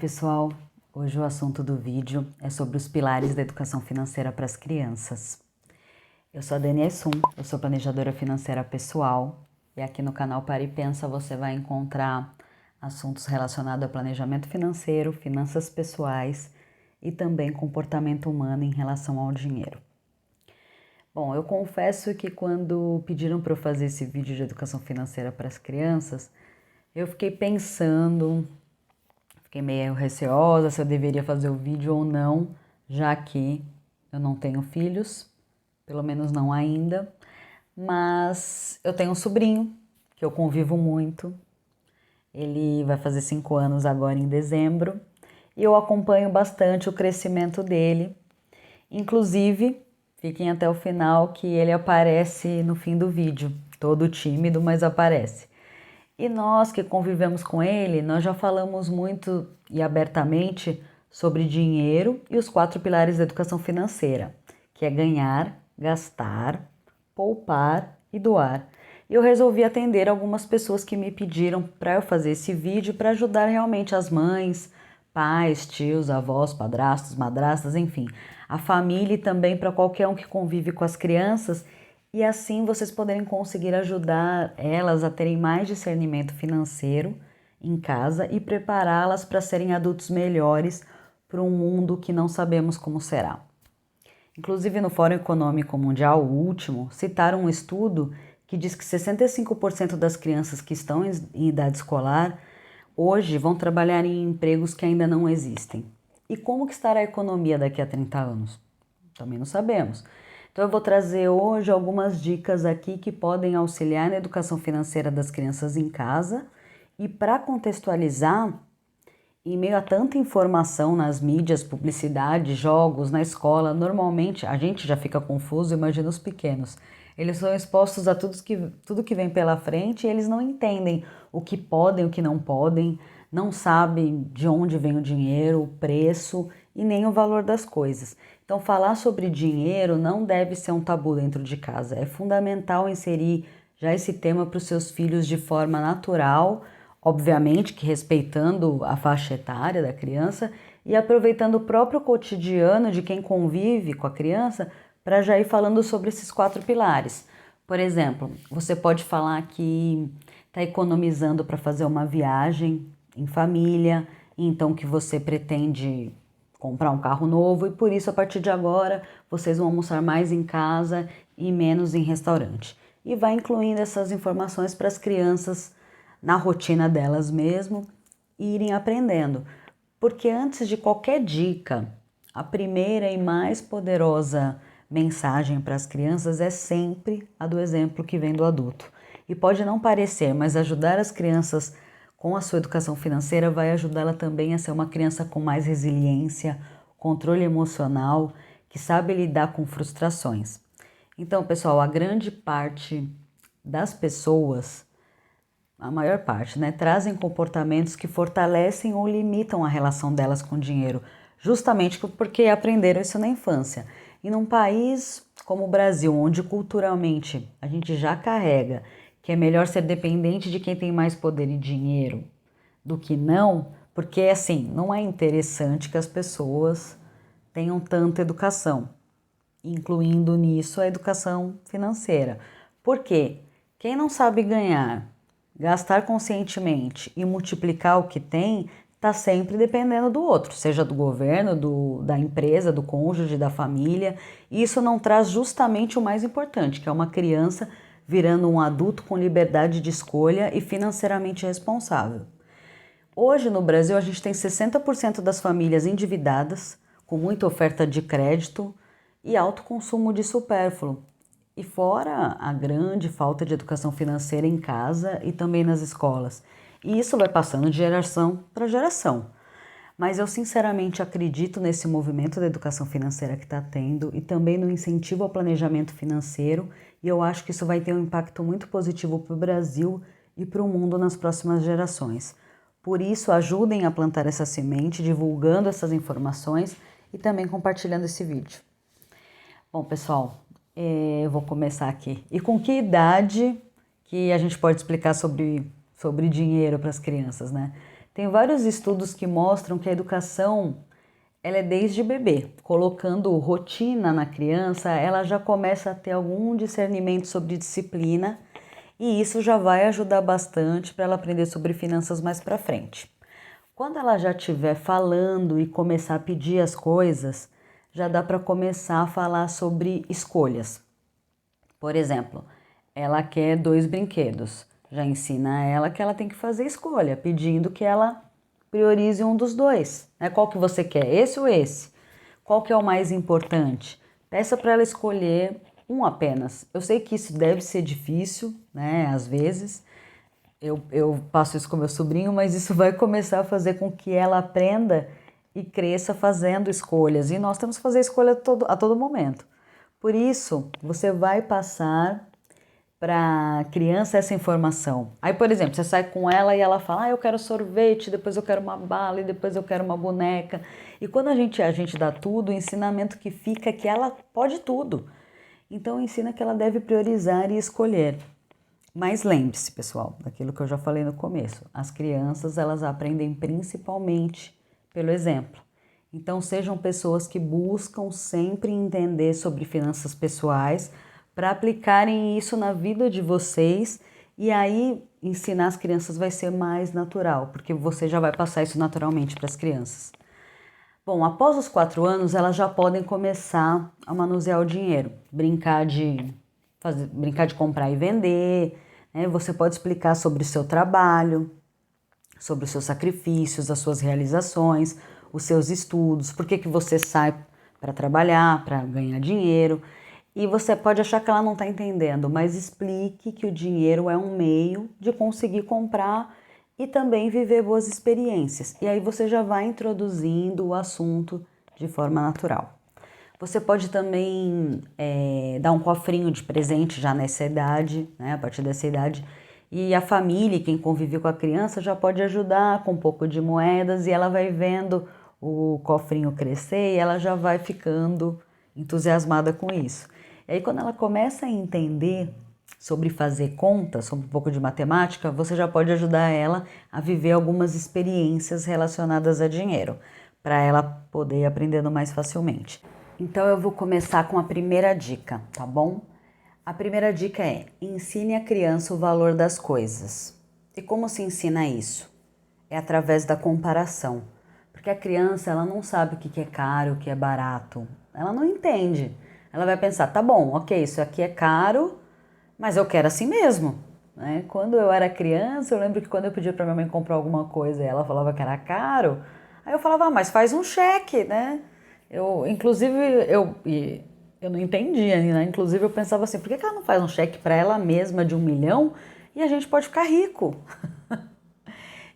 Oi pessoal, hoje o assunto do vídeo é sobre os pilares da educação financeira para as crianças. Eu sou a Dani Assum, eu sou planejadora financeira pessoal e aqui no canal Pare e Pensa você vai encontrar assuntos relacionados a planejamento financeiro, finanças pessoais e também comportamento humano em relação ao dinheiro. Bom, eu confesso que quando pediram para eu fazer esse vídeo de educação financeira para as crianças, eu fiquei pensando. Fiquei meio receosa se eu deveria fazer o vídeo ou não, já que eu não tenho filhos, pelo menos não ainda, mas eu tenho um sobrinho que eu convivo muito. Ele vai fazer 5 anos agora em dezembro e eu acompanho bastante o crescimento dele. Inclusive, fiquem até o final que ele aparece no fim do vídeo, todo tímido, mas aparece. E nós que convivemos com ele, nós já falamos muito e abertamente sobre dinheiro e os 4 pilares da educação financeira, que é ganhar, gastar, poupar e doar. E eu resolvi atender algumas pessoas que me pediram para eu fazer esse vídeo para ajudar realmente as mães, pais, tios, avós, padrastos, madrastas, enfim, a família e também para qualquer um que convive com as crianças e assim vocês poderem conseguir ajudar elas a terem mais discernimento financeiro em casa e prepará-las para serem adultos melhores para um mundo que não sabemos como será. Inclusive no Fórum Econômico Mundial, o último, citaram um estudo que diz que 65% das crianças que estão em idade escolar hoje vão trabalhar em empregos que ainda não existem. E como que estará a economia daqui a 30 anos? Também não sabemos. Então eu vou trazer hoje algumas dicas aqui que podem auxiliar na educação financeira das crianças em casa e para contextualizar, em meio a tanta informação nas mídias, publicidade, jogos, na escola, normalmente a gente já fica confuso, imagina os pequenos. Eles são expostos a tudo que vem pela frente e eles não entendem o que podem, o que não podem, não sabem de onde vem o dinheiro, o preço e nem o valor das coisas. Então, falar sobre dinheiro não deve ser um tabu dentro de casa. É fundamental inserir já esse tema para os seus filhos de forma natural, obviamente que respeitando a faixa etária da criança e aproveitando o próprio cotidiano de quem convive com a criança para já ir falando sobre esses 4 pilares. Por exemplo, você pode falar que está economizando para fazer uma viagem em família, então que você pretende comprar um carro novo e por isso a partir de agora vocês vão almoçar mais em casa e menos em restaurante. E vai incluindo essas informações para as crianças na rotina delas mesmo e irem aprendendo. Porque antes de qualquer dica, a primeira e mais poderosa mensagem para as crianças é sempre a do exemplo que vem do adulto. E pode não parecer, mas ajudar as crianças com a sua educação financeira vai ajudá-la também a ser uma criança com mais resiliência, controle emocional, que sabe lidar com frustrações. Então, pessoal, a grande parte das pessoas, a maior parte, né, trazem comportamentos que fortalecem ou limitam a relação delas com o dinheiro, justamente porque aprenderam isso na infância. E num país como o Brasil, onde culturalmente a gente já carrega que é melhor ser dependente de quem tem mais poder e dinheiro do que não, porque assim, não é interessante que as pessoas tenham tanta educação, incluindo nisso a educação financeira. Por quê? Quem não sabe ganhar, gastar conscientemente e multiplicar o que tem, está sempre dependendo do outro, seja do governo, da empresa, do cônjuge, da família. E isso não traz justamente o mais importante, que é uma criança virando um adulto com liberdade de escolha e financeiramente responsável. Hoje no Brasil a gente tem 60% das famílias endividadas, com muita oferta de crédito e alto consumo de supérfluo. E fora a grande falta de educação financeira em casa e também nas escolas. E isso vai passando de geração para geração. Mas eu sinceramente acredito nesse movimento da educação financeira que está tendo e também no incentivo ao planejamento financeiro, e eu acho que isso vai ter um impacto muito positivo para o Brasil e para o mundo nas próximas gerações. Por isso, ajudem a plantar essa semente, divulgando essas informações e também compartilhando esse vídeo. Bom, pessoal, eu vou começar aqui. E com que idade que a gente pode explicar sobre dinheiro para as crianças, né? Tem vários estudos que mostram que a educação ela é desde bebê. Colocando rotina na criança, ela já começa a ter algum discernimento sobre disciplina e isso já vai ajudar bastante para ela aprender sobre finanças mais para frente. Quando ela já estiver falando e começar a pedir as coisas, já dá para começar a falar sobre escolhas. Por exemplo, ela quer 2 brinquedos. Já ensina ela que ela tem que fazer escolha, pedindo que ela priorize um dos 2. Qual que você quer, esse ou esse? Qual que é o mais importante? Peça para ela escolher um apenas. Eu sei que isso deve ser difícil, né? Às vezes. Eu passo isso com meu sobrinho, mas isso vai começar a fazer com que ela aprenda e cresça fazendo escolhas. E nós temos que fazer escolha a todo momento. Por isso, você vai passar para a criança essa informação. Aí, por exemplo, você sai com ela e ela fala, eu quero sorvete, depois eu quero uma bala e depois eu quero uma boneca. E quando a gente dá tudo, o ensinamento que fica é que ela pode tudo. Então, ensina que ela deve priorizar e escolher. Mas lembre-se, pessoal, daquilo que eu já falei no começo, as crianças elas aprendem principalmente pelo exemplo. Então sejam pessoas que buscam sempre entender sobre finanças pessoais para aplicarem isso na vida de vocês e aí ensinar as crianças vai ser mais natural, porque você já vai passar isso naturalmente para as crianças. Bom, após os 4 anos elas já podem começar a manusear o dinheiro, brincar de comprar e vender, né? Você pode explicar sobre o seu trabalho, sobre os seus sacrifícios, as suas realizações, os seus estudos, por que você sai para trabalhar, para ganhar dinheiro. E você pode achar que ela não está entendendo, mas explique que o dinheiro é um meio de conseguir comprar e também viver boas experiências. E aí você já vai introduzindo o assunto de forma natural. Você pode também dar um cofrinho de presente já nessa idade, né, a partir dessa idade. E a família, quem convive com a criança, já pode ajudar com um pouco de moedas e ela vai vendo o cofrinho crescer e ela já vai ficando entusiasmada com isso. E aí quando ela começa a entender sobre fazer conta, sobre um pouco de matemática, você já pode ajudar ela a viver algumas experiências relacionadas a dinheiro, para ela poder ir aprendendo mais facilmente. Então eu vou começar com a primeira dica, tá bom? A primeira dica é: ensine a criança o valor das coisas. E como se ensina isso? É através da comparação. Porque a criança, ela não sabe o que é caro, o que é barato. Ela não entende. Ela vai pensar, tá bom, ok, isso aqui é caro, mas eu quero assim mesmo. Né? Quando eu era criança, eu lembro que quando eu pedia para minha mãe comprar alguma coisa e ela falava que era caro, aí eu falava, mas faz um cheque, né? Inclusive, eu não entendia, né? Inclusive eu pensava assim, por que ela não faz um cheque para ela mesma de 1 milhão e a gente pode ficar rico?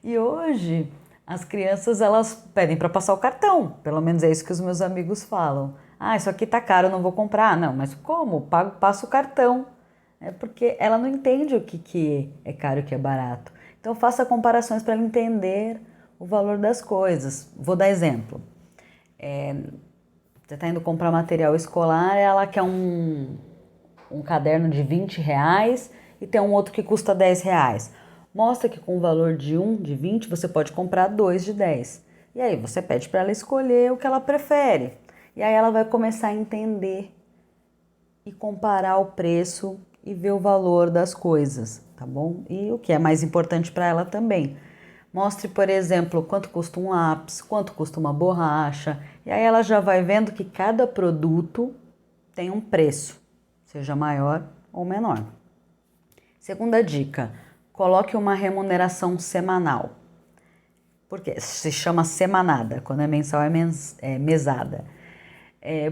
E hoje as crianças elas pedem para passar o cartão, pelo menos é isso que os meus amigos falam. Ah, isso aqui tá caro, eu não vou comprar. Não, mas como? Passo o cartão. É porque ela não entende o que é caro e o que é barato. Então faça comparações para ela entender o valor das coisas. Vou dar exemplo. Você está indo comprar material escolar, ela quer um caderno de R$ 20 e tem um outro que custa R$ 10. Mostra que com o valor de um de 20 você pode comprar 2 de 10. E aí você pede para ela escolher o que ela prefere. E aí ela vai começar a entender e comparar o preço e ver o valor das coisas, tá bom? E o que é mais importante para ela também. Mostre, por exemplo, quanto custa um lápis, quanto custa uma borracha. E aí ela já vai vendo que cada produto tem um preço, seja maior ou menor. Segunda dica, coloque uma remuneração semanal. Porque se chama semanada, quando é mensal é mesada.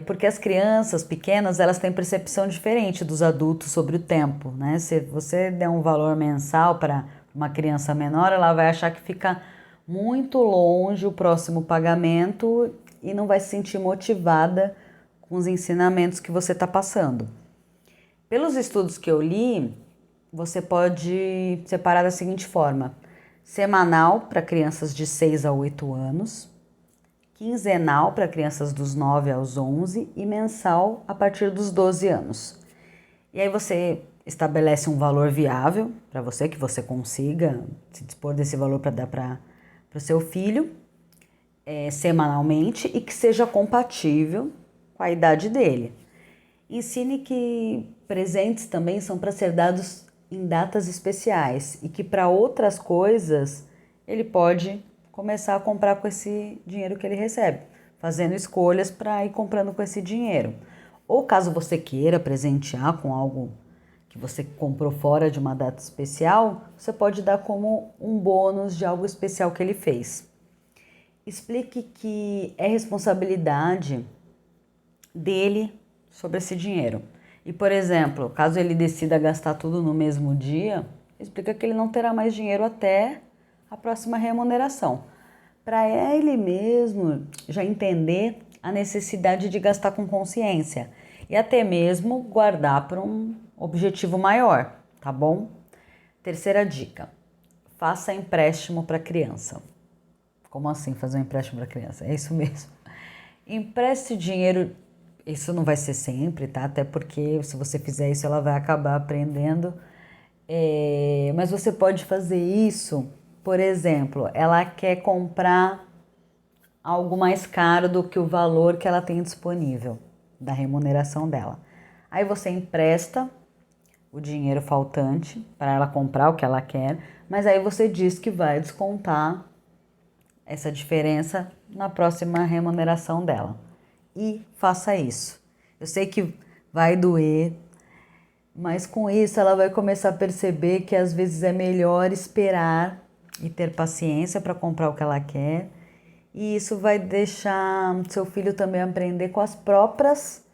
Porque as crianças pequenas, elas têm percepção diferente dos adultos sobre o tempo, né? Se você der um valor mensal para uma criança menor, ela vai achar que fica muito longe o próximo pagamento e não vai se sentir motivada com os ensinamentos que você está passando. Pelos estudos que eu li, você pode separar da seguinte forma: semanal para crianças de 6 a 8 anos, quinzenal para crianças dos 9 aos 11 e mensal a partir dos 12 anos. E aí você estabelece um valor viável para você, que você consiga se dispor desse valor para dar para para o seu filho semanalmente e que seja compatível com a idade dele. Ensine que presentes também são para ser dados em datas especiais e que para outras coisas ele pode começar a comprar com esse dinheiro que ele recebe, fazendo escolhas para ir comprando com esse dinheiro. Ou caso você queira presentear com algo que você comprou fora de uma data especial, você pode dar como um bônus de algo especial que ele fez. Explique que é responsabilidade dele sobre esse dinheiro. E, por exemplo, caso ele decida gastar tudo no mesmo dia, explica que ele não terá mais dinheiro até a próxima remuneração. Para ele mesmo já entender a necessidade de gastar com consciência e até mesmo guardar para um objetivo maior, tá bom? Terceira dica: faça empréstimo para criança. Como assim fazer um empréstimo para criança? É isso mesmo. Empreste dinheiro. Isso não vai ser sempre, tá? Até porque se você fizer isso, ela vai acabar aprendendo. Mas você pode fazer isso, por exemplo, ela quer comprar algo mais caro do que o valor que ela tem disponível da remuneração dela. Aí você empresta o dinheiro faltante para ela comprar o que ela quer, mas aí você diz que vai descontar essa diferença na próxima remuneração dela. E faça isso. Eu sei que vai doer, mas com isso ela vai começar a perceber que às vezes é melhor esperar e ter paciência para comprar o que ela quer. E isso vai deixar seu filho também aprender com as próprias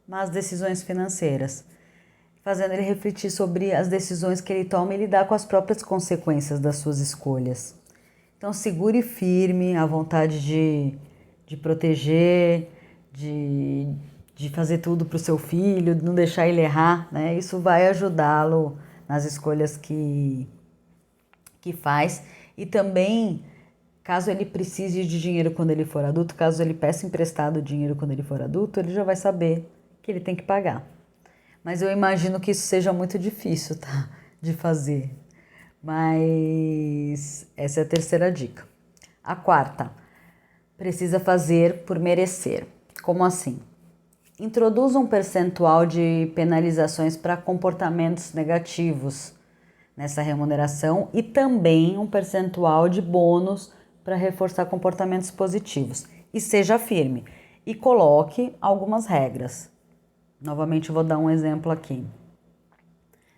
más decisões financeiras, fazendo ele refletir sobre as decisões que ele toma e lidar com as próprias consequências das suas escolhas. Então segure firme a vontade de proteger, de fazer tudo para o seu filho, de não deixar ele errar, né? Isso vai ajudá-lo nas escolhas que faz. E também, caso ele precise de dinheiro quando ele for adulto, caso ele peça emprestado dinheiro quando ele for adulto, ele já vai saber que ele tem que pagar. Mas eu imagino que isso seja muito difícil, tá? De fazer. Mas essa é a terceira dica. A quarta: precisa fazer por merecer. Como assim? Introduza um percentual de penalizações para comportamentos negativos nessa remuneração e também um percentual de bônus para reforçar comportamentos positivos. E seja firme e coloque algumas regras. Novamente eu vou dar um exemplo aqui.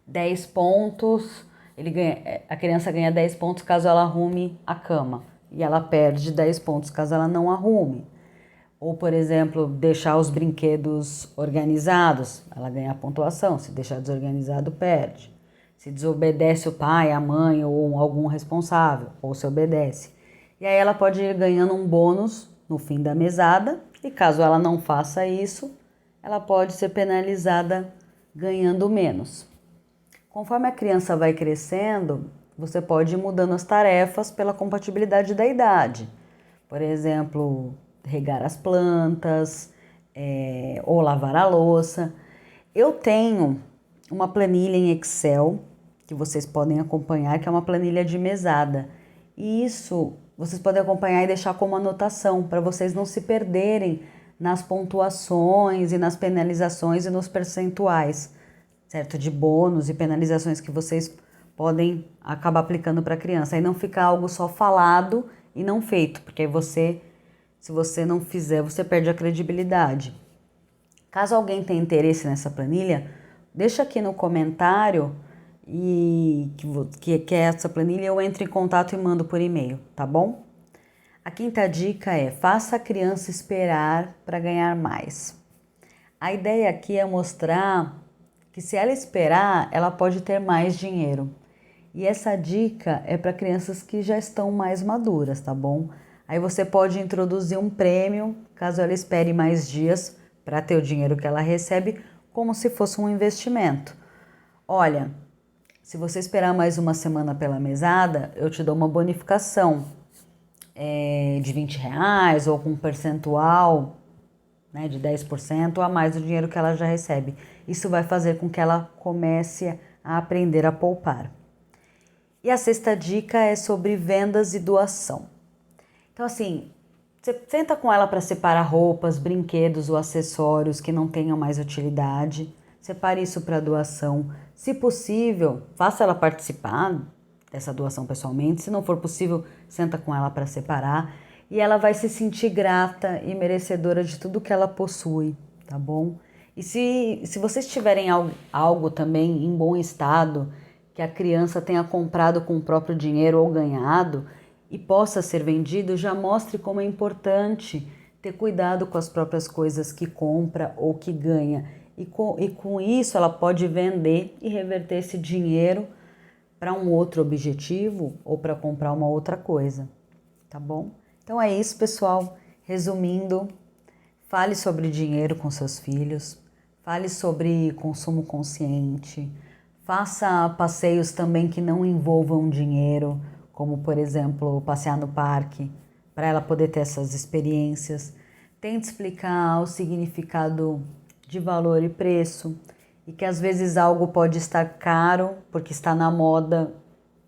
10 pontos, a criança ganha 10 pontos caso ela arrume a cama e ela perde 10 pontos caso ela não arrume. Ou, por exemplo, deixar os brinquedos organizados, ela ganha a pontuação. Se deixar desorganizado, perde. Se desobedece o pai, a mãe ou algum responsável, ou se obedece. E aí ela pode ir ganhando um bônus no fim da mesada, e caso ela não faça isso, ela pode ser penalizada ganhando menos. Conforme a criança vai crescendo, você pode ir mudando as tarefas pela compatibilidade da idade. Por exemplo, regar as plantas, ou lavar a louça. Eu tenho uma planilha em Excel que vocês podem acompanhar, que é uma planilha de mesada. E isso vocês podem acompanhar e deixar como anotação, para vocês não se perderem nas pontuações e nas penalizações e nos percentuais, certo? De bônus e penalizações que vocês podem acabar aplicando para a criança. Aí não ficar algo só falado e não feito, porque aí se você não fizer, você perde a credibilidade. Caso alguém tenha interesse nessa planilha, deixa aqui no comentário e que quer essa planilha, eu entro em contato e mando por e-mail, tá bom? A quinta dica é: faça a criança esperar para ganhar mais. A ideia aqui é mostrar que se ela esperar, ela pode ter mais dinheiro. E essa dica é para crianças que já estão mais maduras, tá bom? Aí você pode introduzir um prêmio, caso ela espere mais dias para ter o dinheiro que ela recebe, como se fosse um investimento. Olha, se você esperar mais uma semana pela mesada, eu te dou uma bonificação de R$20 ou com um percentual, né, de 10% a mais do dinheiro que ela já recebe. Isso vai fazer com que ela comece a aprender a poupar. E a sexta dica é sobre vendas e doação. Então, assim, você senta com ela para separar roupas, brinquedos ou acessórios que não tenham mais utilidade. Separe isso para doação. Se possível, faça ela participar dessa doação pessoalmente. Se não for possível, senta com ela para separar. E ela vai se sentir grata e merecedora de tudo que ela possui, tá bom? E se vocês tiverem algo também em bom estado, que a criança tenha comprado com o próprio dinheiro ou ganhado e possa ser vendido, já mostre como é importante ter cuidado com as próprias coisas que compra ou que ganha. E com isso ela pode vender e reverter esse dinheiro para um outro objetivo ou para comprar uma outra coisa, tá bom? Então é isso, pessoal. Resumindo, fale sobre dinheiro com seus filhos, fale sobre consumo consciente, faça passeios também que não envolvam dinheiro, como por exemplo passear no parque, para ela poder ter essas experiências. Tente explicar o significado de valor e preço e que às vezes algo pode estar caro porque está na moda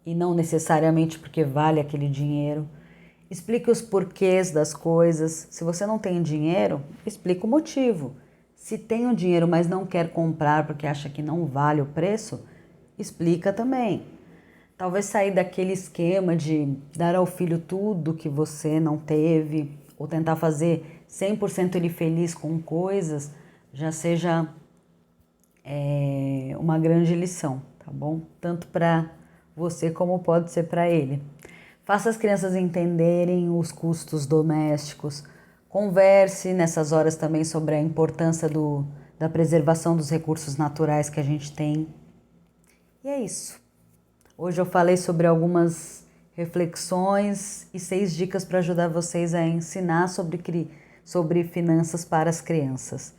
e não necessariamente porque vale aquele dinheiro. Explique os porquês das coisas. Se você não tem dinheiro, explica o motivo. Se tem o dinheiro, mas não quer comprar porque acha que não vale o preço, explica também. Talvez sair daquele esquema de dar ao filho tudo que você não teve, ou tentar fazer 100% ele feliz com coisas, já seja uma grande lição, tá bom? Tanto para você como pode ser para ele. Faça as crianças entenderem os custos domésticos. Converse nessas horas também sobre a importância da preservação dos recursos naturais que a gente tem. E é isso. Hoje eu falei sobre algumas reflexões e 6 dicas para ajudar vocês a ensinar sobre finanças para as crianças.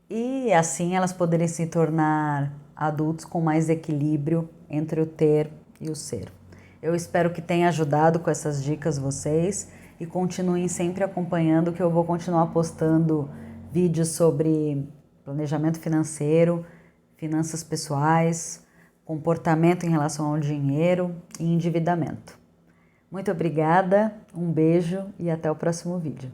E assim elas poderem se tornar adultos com mais equilíbrio entre o ter e o ser. Eu espero que tenha ajudado com essas dicas vocês e continuem sempre acompanhando, que eu vou continuar postando vídeos sobre planejamento financeiro, finanças pessoais, comportamento em relação ao dinheiro e endividamento. Muito obrigada, um beijo e até o próximo vídeo.